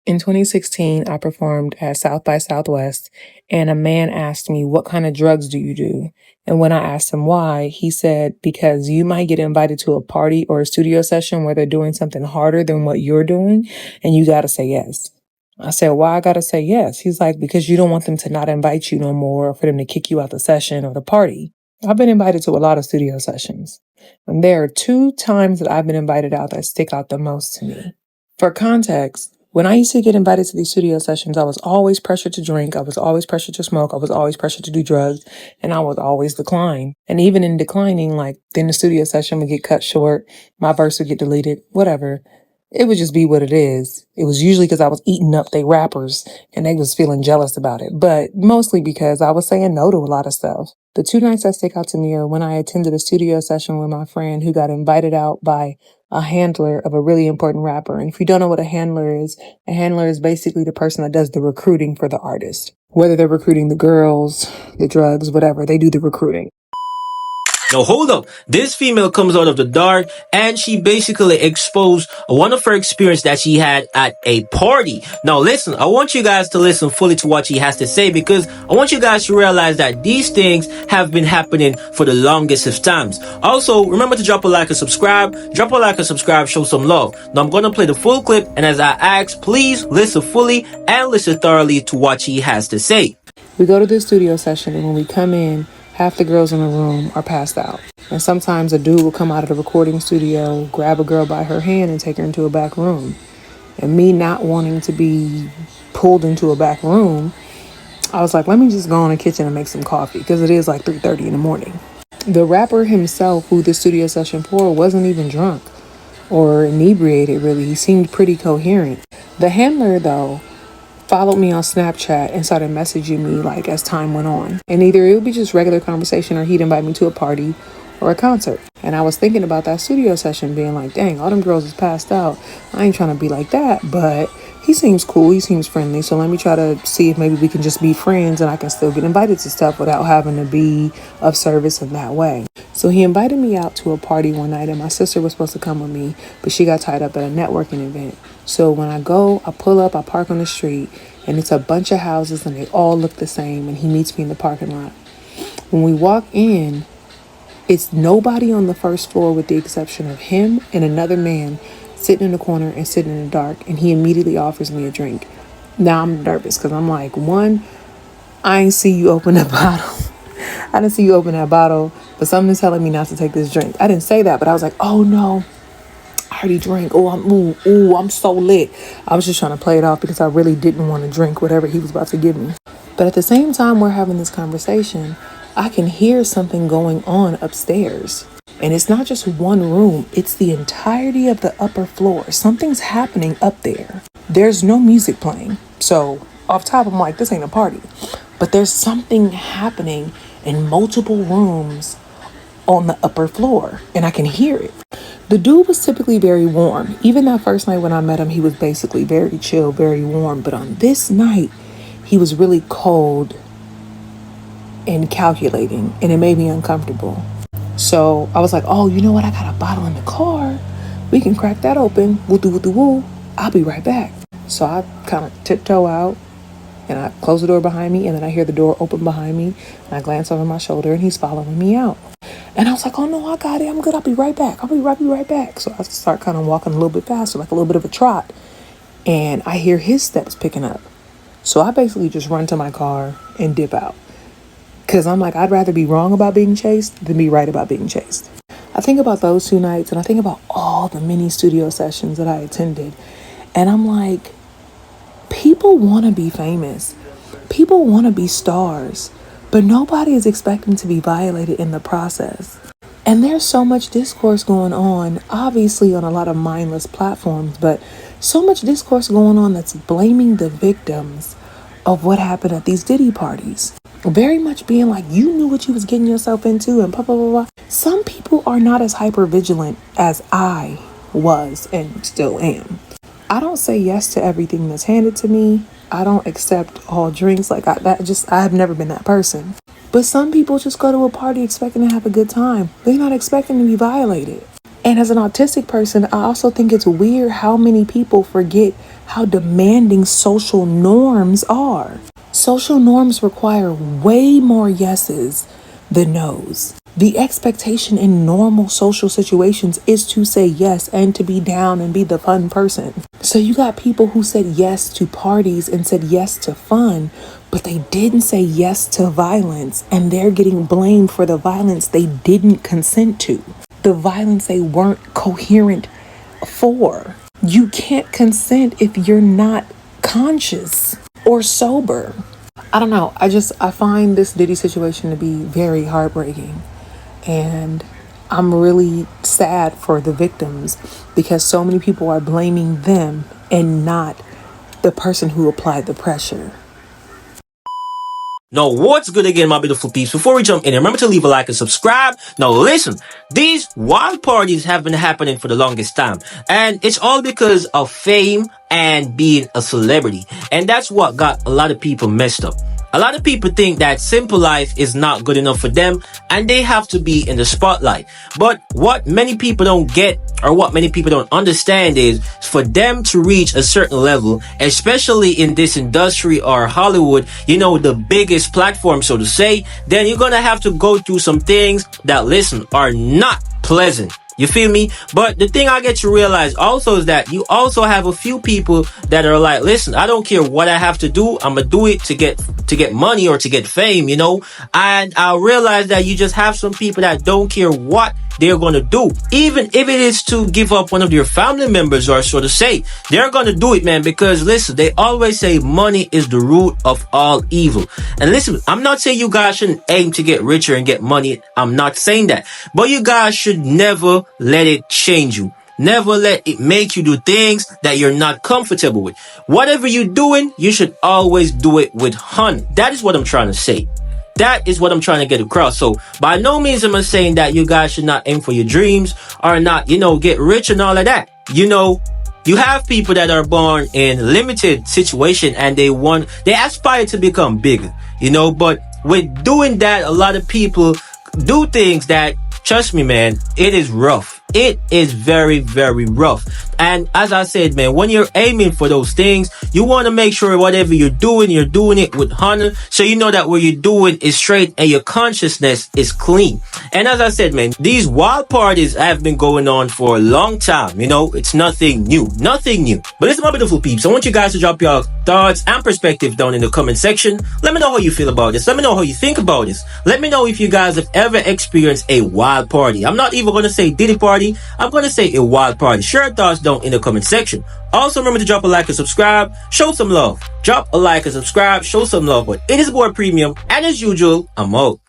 In 2016, I performed at South by Southwest, and a man asked me, "What kind of drugs do you do?" And when I asked him why, he said, "Because you might get invited to a party or a studio session where they're doing something harder than what you're doing, and you got to say yes." I said, "Why I got to say yes?" He's like, "Because you don't want them to not invite you no more, or for them to kick you out the session or the party." I've been invited to a lot of studio sessions, and there are two times that I've been invited out that stick out the most to me. For context, when I used to get invited to these studio sessions, I was always pressured to drink, I was always pressured to smoke, I was always pressured to do drugs, and I would always decline. And even in declining, like, then the studio session would get cut short, my verse would get deleted, whatever. It would just be what it is. It was usually because I was eating up they rappers and they was feeling jealous about it, but mostly because I was saying no to a lot of stuff. The two nights that stick out to me are when I attended a studio session with my friend who got invited out by a handler of a really important rapper. And if you don't know what a handler is basically the person that does the recruiting for the artist. Whether they're recruiting the girls, the drugs, whatever, they do the recruiting. Now hold up. This female comes out of the dark and she basically exposed one of her experience that she had at a party. Now listen, I want you guys to listen fully to what she has to say because I want you guys to realize that these things have been happening for the longest of times. Also, remember to drop a like and subscribe. Drop a like and subscribe, show some love. Now I'm going to play the full clip, and as I ask, please listen fully and listen thoroughly to what she has to say. We go to this studio session, and when we come in, half the girls in the room are passed out. And sometimes a dude will come out of the recording studio, grab a girl by her hand and take her into a back room. And me not wanting to be pulled into a back room, I was like, let me just go in the kitchen and make some coffee because it is like 3:30 in the morning. The rapper himself, who the studio session for, wasn't even drunk or inebriated, really. He seemed pretty coherent. The handler, though, followed me on Snapchat and started messaging me like as time went on. And either it would be just regular conversation or he'd invite me to a party or a concert. And I was thinking about that studio session being like, dang, all them girls is passed out. I ain't trying to be like that, but he seems cool. He seems friendly. So let me try to see if maybe we can just be friends and I can still get invited to stuff without having to be of service in that way. So he invited me out to a party one night and my sister was supposed to come with me, but she got tied up at a networking event. So when I go, I pull up, I park on the street, and it's a bunch of houses and they all look the same, and he meets me in the parking lot. When we walk in, it's nobody on the first floor with the exception of him and another man sitting in the corner and sitting in the dark, and he immediately offers me a drink. Now I'm nervous because I'm like, one, I ain't see you open that bottle. I didn't see you open that bottle, but something's telling me not to take this drink. I didn't say that, but I was like, oh no, I already drank. Oh, I'm so lit. I was just trying to play it off because I really didn't want to drink whatever he was about to give me. But at the same time we're having this conversation, I can hear something going on upstairs. And it's not just one room, it's the entirety of the upper floor. Something's happening up there. There's no music playing. So off top, I'm like, this ain't a party. But there's something happening in multiple rooms on the upper floor, and I can hear it. The dude was typically very warm. Even that first night when I met him, he was basically very chill, very warm. But on this night, he was really cold and calculating, and it made me uncomfortable. So I was like, oh, you know what? I got a bottle in the car. We can crack that open. Woo. I'll be right back. So I kind of tiptoe out and I close the door behind me, and then I hear the door open behind me, and I glance over my shoulder and he's following me out. And I was like, oh no, I got it. I'm good. I'll be right back. So I start kind of walking a little bit faster, like a little bit of a trot. And I hear his steps picking up. So I basically just run to my car and dip out. Because I'm like, I'd rather be wrong about being chased than be right about being chased. I think about those 2 nights and I think about all the mini studio sessions that I attended. And I'm like, people want to be famous. People want to be stars. But nobody is expecting to be violated in the process. And there's so much discourse going on, obviously on a lot of mindless platforms, but so much discourse going on that's blaming the victims of what happened at these Diddy parties. Very much being like, you knew what you was getting yourself into and blah, blah, blah, blah. Some people are not as hyper vigilant as I was and still am. I don't say yes to everything that's handed to me. I don't accept all drinks. I have never been that person. But some people just go to a party expecting to have a good time. They're not expecting to be violated. And as an autistic person, I also think it's weird how many people forget how demanding social norms are. Social norms require way more yeses than nos. The expectation in normal social situations is to say yes and to be down and be the fun person. So you got people who said yes to parties and said yes to fun, but they didn't say yes to violence, and they're getting blamed for the violence they didn't consent to, the violence they weren't coherent for. You can't consent if you're not conscious or sober. I don't know. I find this Diddy situation to be very heartbreaking. And I'm really sad for the victims because so many people are blaming them and not the person who applied the pressure. Now, what's good again, my beautiful peeps? Before we jump in, remember to leave a like and subscribe. Now, listen, these wild parties have been happening for the longest time, and it's all because of fame and being a celebrity. And that's what got a lot of people messed up. A lot of people think that simple life is not good enough for them and they have to be in the spotlight. But what many people don't get, or what many people don't understand, is for them to reach a certain level, especially in this industry or Hollywood, you know, the biggest platform, so to say, then you're gonna have to go through some things that, listen, are not pleasant. You feel me? But the thing I get to realize also is that you also have a few people that are like, listen, I don't care what I have to do. I'm gonna do it to get money or to get fame, you know? And I realize that you just have some people that don't care what they're gonna do. Even if it is to give up one of their family members, or so to say, they're gonna do it, man, because listen, they always say money is the root of all evil. And listen, I'm not saying you guys shouldn't aim to get richer and get money. I'm not saying that. But you guys should never let it change you. Never let it make you do things that you're not comfortable with. Whatever you're doing, you should always do it with honey. That is what I'm trying to say. That is what I'm trying to get across. So by no means am I saying that you guys should not aim for your dreams or not, you know, get rich and all of that. You know, you have people that are born in limited situation and they aspire to become bigger, you know, but with doing that, a lot of people do things that, trust me, man, it is rough. It is very, very rough. And as I said, man, when you're aiming for those things, you want to make sure whatever you're doing it with honor. So you know that what you're doing is straight and your consciousness is clean. And as I said, man, these wild parties have been going on for a long time. You know, it's nothing new. Nothing new. But listen, my beautiful peeps, I want you guys to drop your thoughts and perspective down in the comment section. Let me know how you feel about this. Let me know how you think about this. Let me know if you guys have ever experienced a wild party. I'm not even going to say Diddy party. I'm going to say a wild party. Share your thoughts down in the comment section. Also, remember to drop a like and subscribe. Show some love. Drop a like and subscribe. Show some love. But it is boy Premium. And as usual, I'm out.